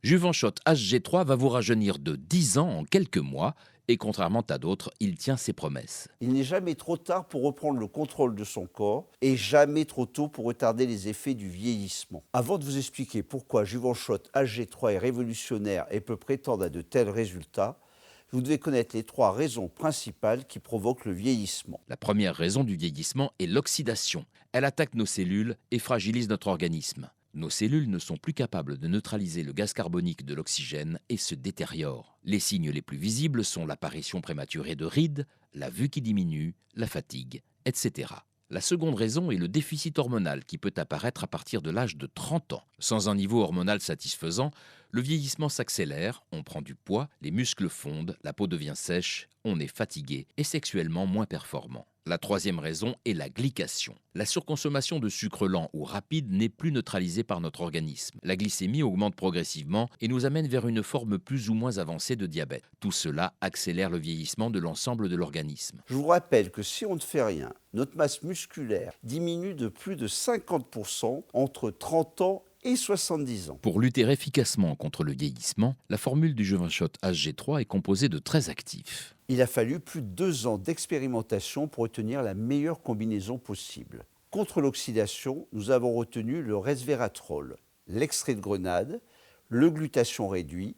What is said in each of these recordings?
Juvenshot HG3 va vous rajeunir de 10 ans en quelques mois et contrairement à d'autres, il tient ses promesses. Il n'est jamais trop tard pour reprendre le contrôle de son corps et jamais trop tôt pour retarder les effets du vieillissement. Avant de vous expliquer pourquoi Juvenshot HG3 est révolutionnaire et peut prétendre à de tels résultats, vous devez connaître les 3 raisons principales qui provoquent le vieillissement. La première raison du vieillissement est l'oxydation. Elle attaque nos cellules et fragilise notre organisme. Nos cellules ne sont plus capables de neutraliser le gaz carbonique de l'oxygène et se détériorent. Les signes les plus visibles sont l'apparition prématurée de rides, la vue qui diminue, la fatigue, etc. La seconde raison est le déficit hormonal qui peut apparaître à partir de l'âge de 30 ans. Sans un niveau hormonal satisfaisant, le vieillissement s'accélère, on prend du poids, les muscles fondent, la peau devient sèche, on est fatigué et sexuellement moins performant. La troisième raison est la glycation. La surconsommation de sucre lent ou rapide n'est plus neutralisée par notre organisme. La glycémie augmente progressivement et nous amène vers une forme plus ou moins avancée de diabète. Tout cela accélère le vieillissement de l'ensemble de l'organisme. Je vous rappelle que si on ne fait rien, notre masse musculaire diminue de plus de 50% entre 30 ans et 70 ans. Pour lutter efficacement contre le vieillissement, la formule du Juvenshot HG3 est composée de 13 actifs. Il a fallu plus de 2 ans d'expérimentation pour obtenir la meilleure combinaison possible. Contre l'oxydation, nous avons retenu le resveratrol, l'extrait de grenade, le glutathion réduit,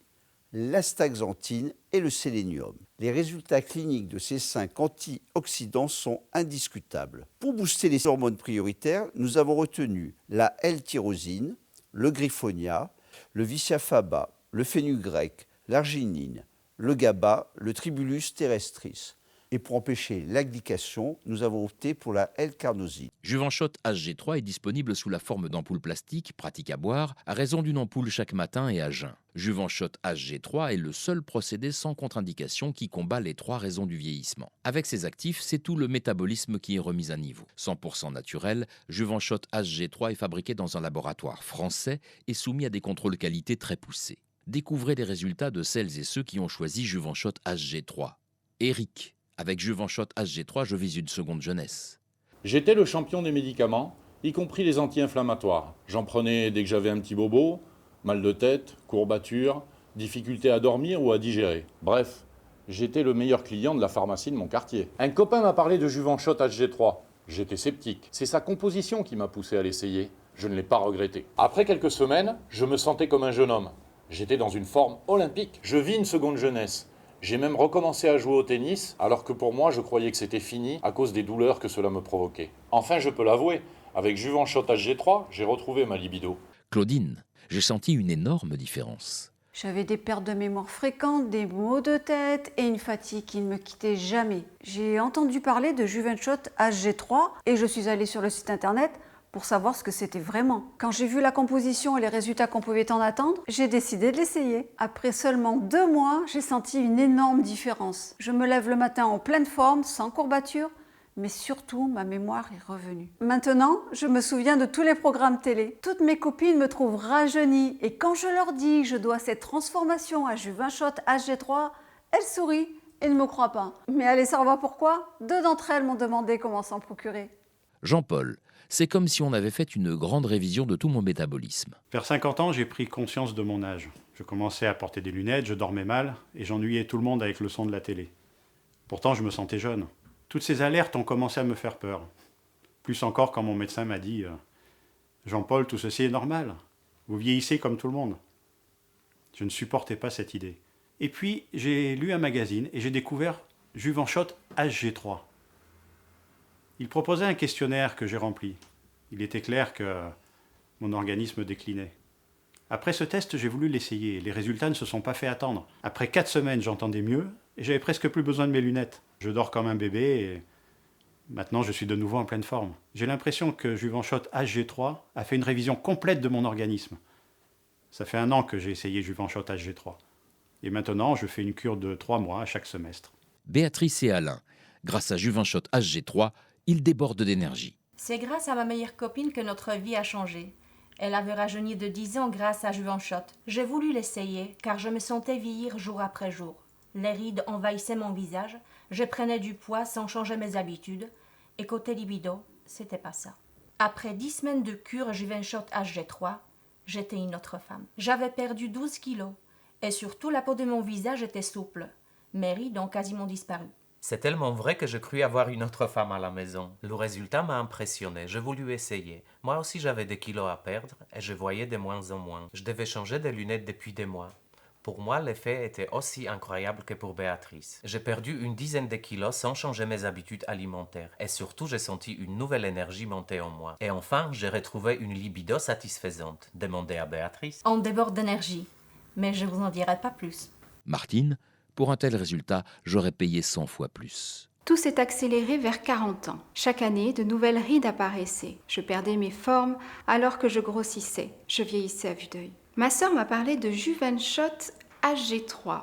l'astaxanthine et le sélénium. Les résultats cliniques de ces 5 antioxydants sont indiscutables. Pour booster les hormones prioritaires, nous avons retenu la L-tyrosine, le griffonia, le viciafaba, le fenugrec, l'arginine, le GABA, le tribulus terrestris. Et pour empêcher la glycation, nous avons opté pour la L-carnosine. Juvenshot HG3 est disponible sous la forme d'ampoules plastiques, pratiques à boire, à raison d'une ampoule chaque matin et à jeun. Juvenshot HG3 est le seul procédé sans contre-indication qui combat les 3 raisons du vieillissement. Avec ses actifs, c'est tout le métabolisme qui est remis à niveau. 100% naturel, Juvenshot HG3 est fabriqué dans un laboratoire français et soumis à des contrôles qualité très poussés. Découvrez les résultats de celles et ceux qui ont choisi Juvenshot HG3. Eric, avec Juvenshot HG3, je vis une seconde jeunesse. J'étais le champion des médicaments, y compris les anti-inflammatoires. J'en prenais dès que j'avais un petit bobo, mal de tête, courbature, difficulté à dormir ou à digérer. Bref, j'étais le meilleur client de la pharmacie de mon quartier. Un copain m'a parlé de Juvenshot HG3. J'étais sceptique. C'est sa composition qui m'a poussé à l'essayer. Je ne l'ai pas regretté. Après quelques semaines, je me sentais comme un jeune homme. J'étais dans une forme olympique. Je vis une seconde jeunesse. J'ai même recommencé à jouer au tennis, alors que pour moi, je croyais que c'était fini à cause des douleurs que cela me provoquait. Enfin, je peux l'avouer, avec Juvenshot HG3, j'ai retrouvé ma libido. Claudine, j'ai senti une énorme différence. J'avais des pertes de mémoire fréquentes, des maux de tête et une fatigue qui ne me quittait jamais. J'ai entendu parler de Juvenshot HG3 et je suis allée sur le site internet pour savoir ce que c'était vraiment. Quand j'ai vu la composition et les résultats qu'on pouvait en attendre, j'ai décidé de l'essayer. Après seulement 2 mois, j'ai senti une énorme différence. Je me lève le matin en pleine forme, sans courbature, mais surtout ma mémoire est revenue. Maintenant, je me souviens de tous les programmes télé. Toutes mes copines me trouvent rajeunie et quand je leur dis que je dois cette transformation à Juvenshot HG3, elles sourient et ne me croient pas. Mais allez savoir pourquoi, 2 d'entre elles m'ont demandé comment s'en procurer. Jean-Paul, c'est comme si on avait fait une grande révision de tout mon métabolisme. Vers 50 ans, j'ai pris conscience de mon âge. Je commençais à porter des lunettes, je dormais mal et j'ennuyais tout le monde avec le son de la télé. Pourtant, je me sentais jeune. Toutes ces alertes ont commencé à me faire peur. Plus encore quand mon médecin m'a dit « Jean-Paul, tout ceci est normal. Vous vieillissez comme tout le monde. » Je ne supportais pas cette idée. Et puis, j'ai lu un magazine et j'ai découvert Juvenshot HG3. Il proposait un questionnaire que j'ai rempli. Il était clair que mon organisme déclinait. Après ce test, j'ai voulu l'essayer. Les résultats ne se sont pas fait attendre. Après 4 semaines, j'entendais mieux et j'avais presque plus besoin de mes lunettes. Je dors comme un bébé et maintenant je suis de nouveau en pleine forme. J'ai l'impression que Juvenshot HG3 a fait une révision complète de mon organisme. Ça fait 1 an que j'ai essayé Juvenshot HG3. Et maintenant, je fais une cure de 3 mois à chaque semestre. Béatrice et Alain, grâce à Juvenshot HG3, ils débordent d'énergie. C'est grâce à ma meilleure copine que notre vie a changé. Elle avait rajeuni de 10 ans grâce à Juvenshot. J'ai voulu l'essayer car je me sentais vieillir jour après jour. Les rides envahissaient mon visage, je prenais du poids sans changer mes habitudes, et côté libido, c'était pas ça. Après 10 semaines de cure Juvenshot HG3, J'étais une autre femme. J'avais perdu 12 kilos. Et surtout, la peau de mon visage était souple. Mes rides ont quasiment disparu. C'est tellement vrai que je crus avoir une autre femme à la maison. Le résultat m'a impressionné, je voulus essayer. Moi aussi j'avais des kilos à perdre et je voyais de moins en moins. Je devais changer de lunettes depuis des mois. Pour moi, l'effet était aussi incroyable que pour Béatrice. J'ai perdu une dizaine de kilos sans changer mes habitudes alimentaires. Et surtout, j'ai senti une nouvelle énergie monter en moi. Et enfin, j'ai retrouvé une libido satisfaisante. Demandez à Béatrice. On déborde d'énergie. Mais je vous en dirai pas plus. Martine, pour un tel résultat, j'aurais payé 100 fois plus. Tout s'est accéléré vers 40 ans. Chaque année, de nouvelles rides apparaissaient. Je perdais mes formes alors que je grossissais. Je vieillissais à vue d'œil. Ma sœur m'a parlé de Juvenshot HG3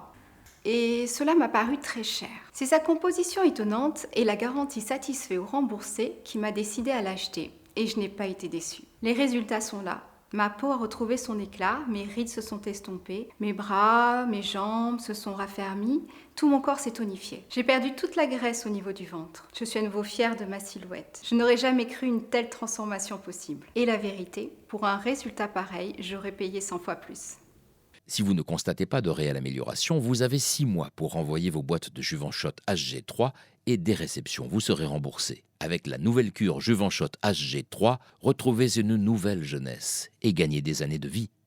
et cela m'a paru très cher. C'est sa composition étonnante et la garantie satisfait ou remboursée qui m'a décidé à l'acheter et je n'ai pas été déçue. Les résultats sont là. Ma peau a retrouvé son éclat, mes rides se sont estompées, mes bras, mes jambes se sont raffermis, tout mon corps s'est tonifié. J'ai perdu toute la graisse au niveau du ventre. Je suis à nouveau fière de ma silhouette. Je n'aurais jamais cru une telle transformation possible. Et la vérité, pour un résultat pareil, j'aurais payé 100 fois plus. Si vous ne constatez pas de réelle amélioration, vous avez 6 mois pour renvoyer vos boîtes de Juvenshot HG3 et des réceptions, vous serez remboursé. Avec la nouvelle cure Juvenshot HG3, retrouvez une nouvelle jeunesse et gagnez des années de vie.